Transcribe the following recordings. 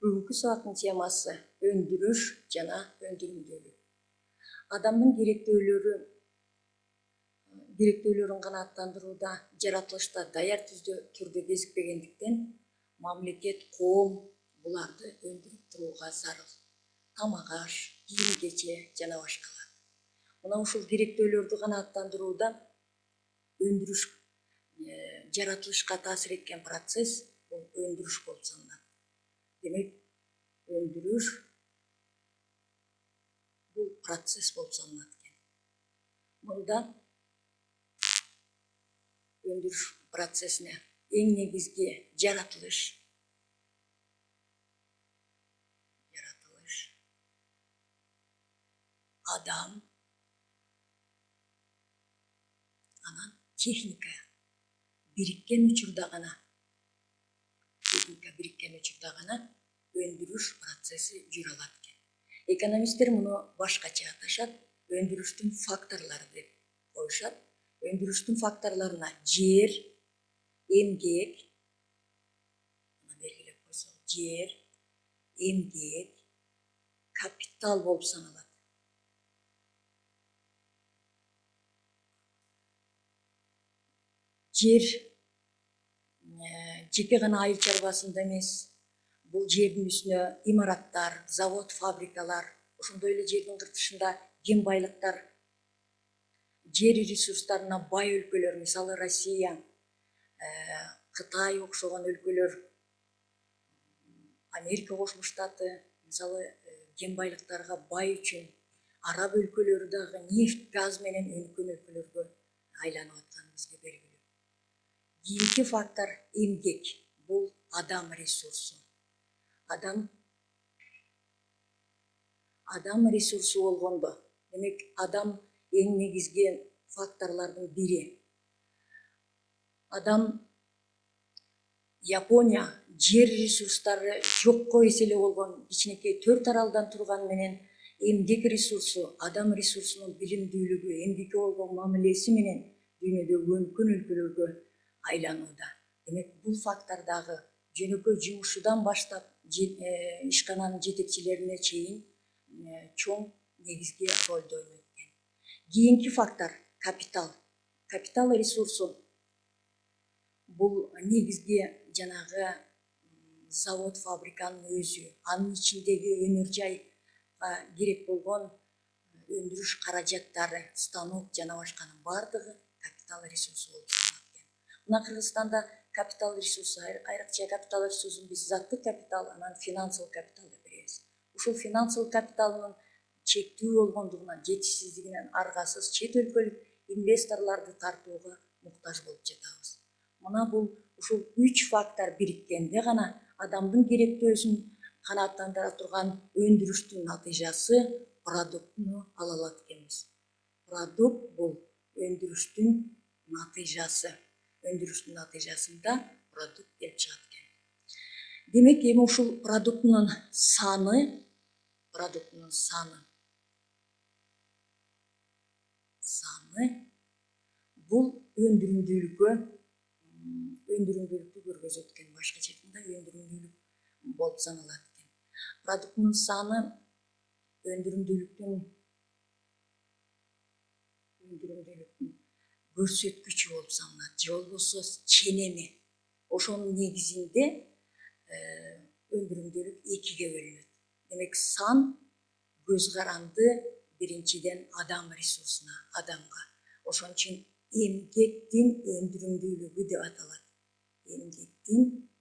Бүгүнкү сабактын темасы өндүрүш жана өндүрүмдүүлүк. Адамдын керектөөлөрүн канааттандырууда, жаратылышта даяр түрдө кезикпегендиктен, мамлекет, коом буларды өндүрүп турууга зарыл. Тамак-аш, кийим-кече жана башкалар. Мына ушул керектөөлөрдү канааттандырууда өндүрүш жаратылышка таасир эткен процесс бул өндүрүш болуп саналат. Демек, өндүрүш бул процесс болуп саналат экен. Мында өндүрүш процессине эң негизги жаратылыш, адам, анан техника бириккен учурда гана өндүрүш процесси жүрө алат экен. Экономисттер муну башкача аташат, өндүрүштүн факторлору деп коюшат. Өндүрүштүн факторлоруна жер, эмгек, белгилеп койсок, жер, эмгек, капитал болуп саналат. Жер жеке гана айыл чарбасында эмес, бул жердин үстүнө имараттар, завод, фабрикалар, ошондой эле жердин кыртышында кен байлыктар, жер ресурстарына бай өлкөлөр, мисалы Россия, Кытай окшогон өлкөлөр, Америка Кошмо Штаты, мисалы кен байлыктарга бай үчүн араб өлкөлөрү дагы нефть, газ менен өнүккөн өлкөлөргө айланып атканы бизге белгилүү. Кийинки фактор эмгек, бул адам ресурсу. Адам ресурсу болгондо, демек адам эң негизги факторлордун бири. Адам Япония жер ресурстары жокко эселе болгон кичинекей 4 аралдан турган менен эмгек ресурсу, адам ресурсунун билимдүүлүгү, эмгекке болгон мамилеси менен дүйнөдөгү өнүккөн өлкөлөргө айланууда. Демек, бул фактор дагы жөнөкөй жумушчудан баштап ишкананын жетекчилерине чейин чоң негизги ролду ойнойт экен. Кийинки фактор капитал. Капитал ресурсу бул негизги жанагы завод, фабриканын өзү, анын ичиндеги өнөр жайга керек болгон өндүрүш каражаттары, станок жана башканын баардыгы капитал ресурсу болуп саналат экен. Мына Кыргызстанда капитал ресурсу, айрыкча капитал ресурсун биз заттык капитал, анан финансылык капитал деп беребиз. Ушул финансылык капиталынын чектүү болгондугунан, жетишсиздигинен аргасыз чет өлкөлүк инвесторлорду тартууга муктаж болуп жатабыз. Мына бул ушул 3 фактор бириккенде гана адамдын керектөөсүн канааттандыра турган өндүрүштүн натыйжасы продуктуну ала алат экенбиз. Продукт бул өндүрүштүн натыйжасы. Өндүрүштүн натыйжасында продукт келип чыгат экен. Демек, эми ушул продуктунун саны бул өндүрүмдүүлүккө көргөзөт экен. Башкача айтканда өндүрүмдүүлүк болуп саналат экен. Продуктунун саны өндүрүмдүүлүктүн көрсөткүчү болуп саналат, же болбосо ченеми. Ошонун негизинде өндүрүмдүүлүк 2ге бөлүнөт. Демек, сан көз каранды биринчиден адам ресурсуна, адамга. Ошон үчүн эмгектин өндүрүмдүүлүгү деп аталат. Эмгектин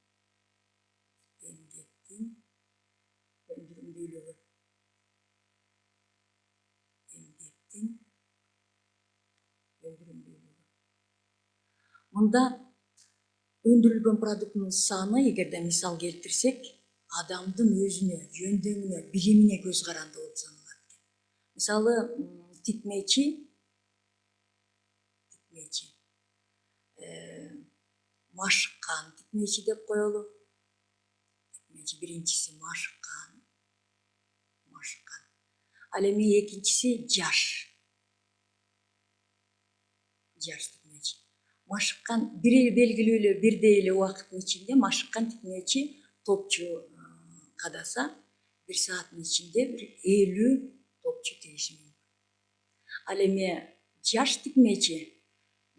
өндүрүмдүүлүгү. Мында өндүрүлгөн продукттун саны, эгерде мисал келтирсек, адамдын өзүнө, жөндөмүнө, билимине көз каранды болуп саналат экен. Мисалы, тикмечи машыккан тикмечи деп коелу. Тикмечи биринчиси машыккан. Ал эми экинчиси жаш тикмечи. Машыккан белгилүү эле бирдей эле убакыттын ичинде машыккан тикмечи топчу кадаса 1 сааттын ичинде бир 50 топчу тийиши мүмкүн. Ал эми жаш тикмечи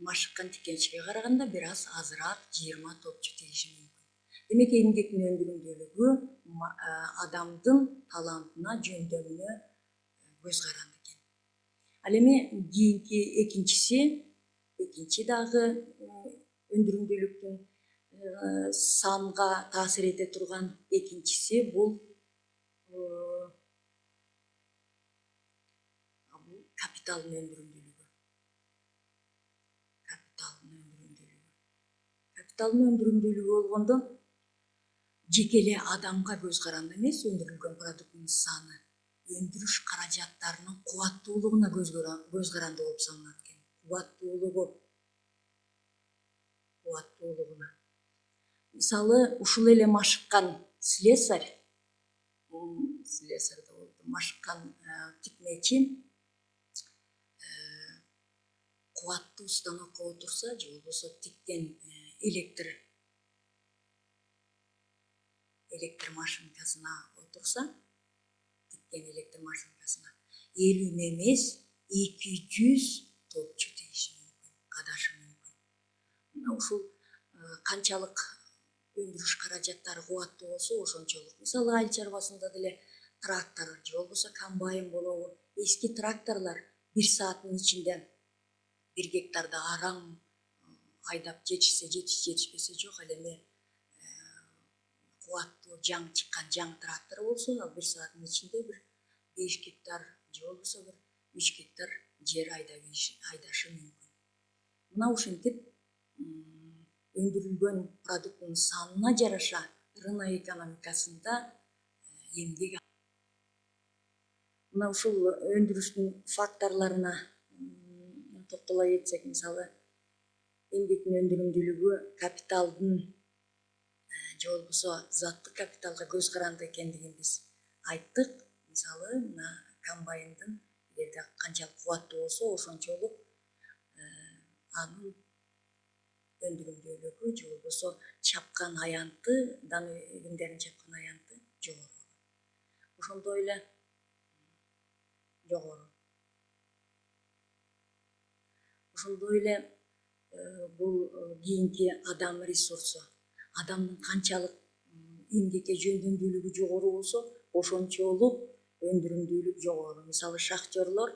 машыккан тикенчиге караганда бир аз азыраак 20 топчу тийиши мүмкүн. Демек эмгектин өндүрүмдүүлүгү адамдын талантына, жөндөмүнө көз каранды экен. Ал эми кийинки экинчи дагы өндүрүмдүүлүктүн санга таасир эте турган экинчиси бул капиталдын өндүрүмдүүлүгү. Капиталдын өндүрүмдүүлүгү болгондо жеке эле адамга көз каранды эмес, өндүрүлгөн продукттун саны, өндүрүш каражаттарынын кубаттуулугуна көз каранды болуп саналат экен. Кубаттуулугуна. Мисалы, ушул эле машыккан слесарь да болду, машыккан тикмечи кубаттуу станокко отурса, же болбосо тиккен электр машинкасына отурса, 50 эмес 200 топчу тийиши мүмкүн, кадашы мүмкүн. Мына ушул канчалык өндүрүш каражаттары кубаттуу болсо, ошончолук. Мисалы, айыл чарбасында деле трактор же болбосо комбайн болобу, эски тракторлор 1 сааттын ичинде 1 гектарда араң айдап жетишсе жетишпесе жок. Ал эми кубаттуу жаң чыккан жаң трактор болсо, ал 1 сааттын ичинде бир 5 гектар же болбосо бир 3 гектар жер айдашы мүмкүн. Мына ушинтип өндүрүлгөн продукттун санына жараша рынок экономикасында эмгек. Мына ушул өндүрүштүн факторлоруна токтоло кетсек, мисалы, эмгектин өндүрүмдүүлүгү капиталдын же болбосо заттык капиталга көз каранды экендигин биз айттык. Мисалы, мына комбайндын эгерде канчалык кубаттуу болсо, ошончолук анын өндүрүмдүүлүгү же болбосо чапкан аянты, дан эгиндерин чапкан аянты жогору. Ошондой эле бул кийинки адам ресурсу. Адамдын канчалык эмгекке жөндөмдүүлүгү жогору болсо, ошончолук өндүрүмдүүлүк жогору. Мисалы, шахтерлор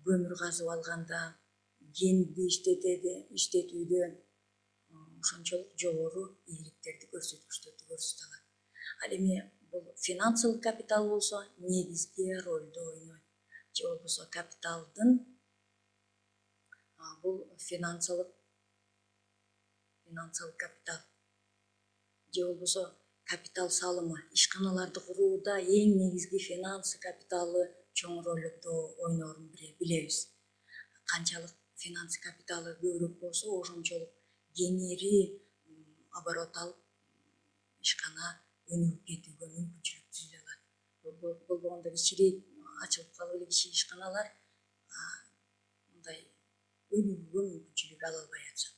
көмүр казып алганда, кенди иштетүүдө ошончолук жогору ийгиликтерди көрсөтө алат. Ал эми бул финансылык капитал болсо, негизги ролду ойнойт. Же болбосо капиталдын бул финансылык капитал же болбосо капитал салымы, ишканаларды курууда эң негизги финансы капиталы чоң ролду ойнорун билебиз. Канчалык финансы капиталы көбүрөөк болсо, ошончолук кеңири оборот алып, ишкана өнүгүп кетүүгө мүмкүнчүлүк түзүлө алат. Болбогондо кичирээк ачылып калып эле кичи ишканалар мындай өнүгүүгө мүмкүнчүлүк ала албай атышат.